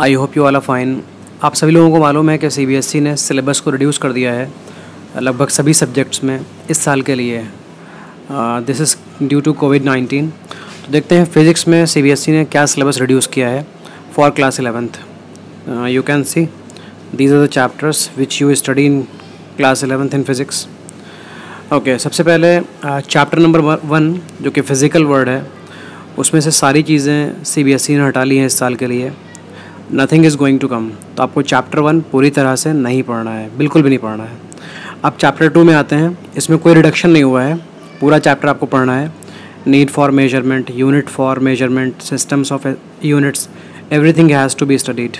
I hope you all are fine. आप सभी लोगों को मालूम है कि सीबीएसई ने सिलेबस को रिड्यूस कर दिया है लगभग सभी सब्जेक्ट्स में इस साल के लिए। दिस इज़ ड्यू टू कोविड-19। तो देखते हैं फिज़िक्स में सीबीएसई ने क्या सिलेबस रिड्यूस किया है for class 11th। You can see these are the chapters which you study in class 11th in physics. Okay, सबसे पहले चैप्टर नंबर 1 जो कि फ़िज़िकल वर्ड है, उसमें से सारी चीज़ें सीबीएसई ने हटा ली हैं इस साल के लिए। Nothing is going to come. तो आपको चैप्टर 1 पूरी तरह से नहीं पढ़ना है, बिल्कुल भी नहीं पढ़ना है। अब चैप्टर 2 में आते हैं। इसमें कोई रिडक्शन नहीं हुआ है, पूरा चैप्टर आपको पढ़ना है। Need for measurement, unit for measurement, systems of units, everything has to be studied.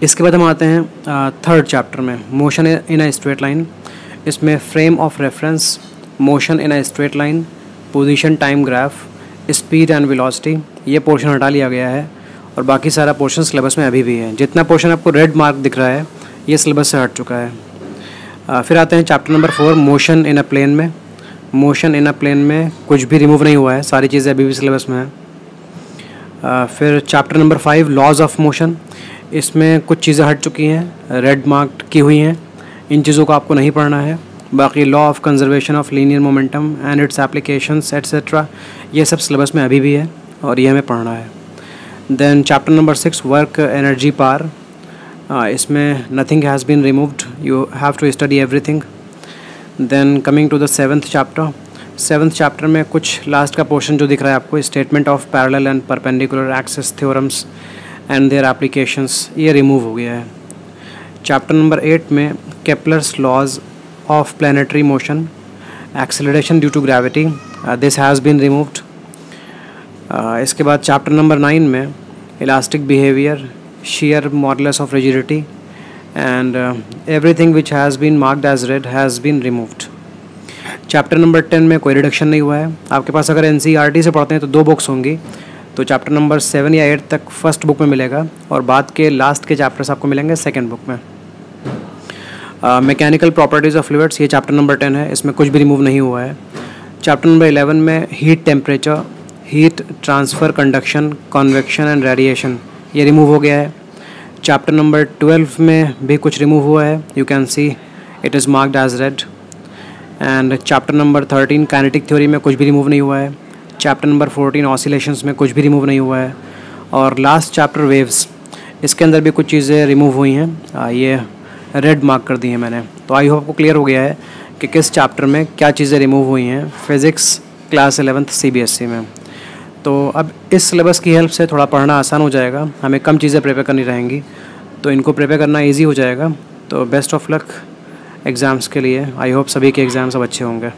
इसके बाद हम आते हैं थर्ड चैप्टर में, motion in a straight line. इसमें frame of reference, motion in a straight line, position time graph, speed and velocity, ये portion हटा लिया गया है और बाकी सारा पोर्शन सिलेबस में अभी भी है। जितना पोर्शन आपको रेड मार्क दिख रहा है ये सिलेबस से हट चुका है। फिर आते हैं chapter number 4, motion in a plane में। मोशन इन अ प्लेन में कुछ भी रिमूव नहीं हुआ है, सारी चीज़ें अभी भी सिलेबस में है। फिर chapter number 5, laws of motion. इसमें कुछ चीज़ें हट चुकी हैं, रेड मार्क की हुई हैं, इन चीज़ों को आपको नहीं पढ़ना है। बाकी law of conservation of linear momentum and it's applications etcetera, ये सब सिलेबस में अभी भी है और ये हमें पढ़ना है। Then chapter number 6, work energy power. इसमें nothing has been removed, you have to study everything. Then coming to the 7th chapter. 7th chapter में कुछ लास्ट का पोर्शन जो दिख रहा है आपको, statement of parallel and perpendicular axis theorems and their applications, ये रिमूव हो गया है। चैप्टर नंबर 8 में Kepler's laws of planetary motion, acceleration due to gravity, this has been removed. इसके बाद चैप्टर नंबर 9 में elastic behaviour, shear modulus of rigidity and everything which has been marked as red has been removed. Chapter number 10 में कोई reduction नहीं हुआ है। आपके पास अगर एनसीईआरटी से पढ़ते हैं तो 2 बुक्स होंगी, तो चैप्टर नंबर 7 या 8 तक फर्स्ट बुक में मिलेगा और बाद के लास्ट के चैप्टर्स आपको मिलेंगे सेकेंड बुक में। मैकेनिकल प्रॉपर्टीज़ ऑफ फ्लूइड्स, ये चैप्टर नंबर 10 है, इसमें कुछ भी रिमूव नहीं हुआ है। चैप्टर नंबर 11 में heat temperature, heat transfer, conduction, convection and radiation, ये रिमूव हो गया है। चैप्टर नंबर 12 में भी कुछ रिमूव हुआ है, you can see it is marked as red. And chapter number 13, kinetic theory में कुछ भी रिमूव नहीं हुआ है। चैप्टर नंबर 14, ऑसिलेशंस में कुछ भी रिमूव नहीं हुआ है। और लास्ट चैप्टर वेव्स, इसके अंदर भी कुछ चीज़ें रिमूव हुई हैं, ये रेड मार्क कर दी हैं मैंने। तो आई होप आपको क्लियर हो गया है कि किस चैप्टर में क्या चीज़ें रिमूव हुई हैं फिज़िक्स क्लास 11th सीबीएसई में। तो अब इस सिलेबस की हेल्प से थोड़ा पढ़ना आसान हो जाएगा, हमें कम चीज़ें प्रिपेयर करनी रहेंगी, तो इनको प्रिपेयर करना इजी हो जाएगा। तो बेस्ट ऑफ लक एग्ज़ाम्स के लिए। आई होप सभी के एग्ज़ाम्स अब अच्छे होंगे।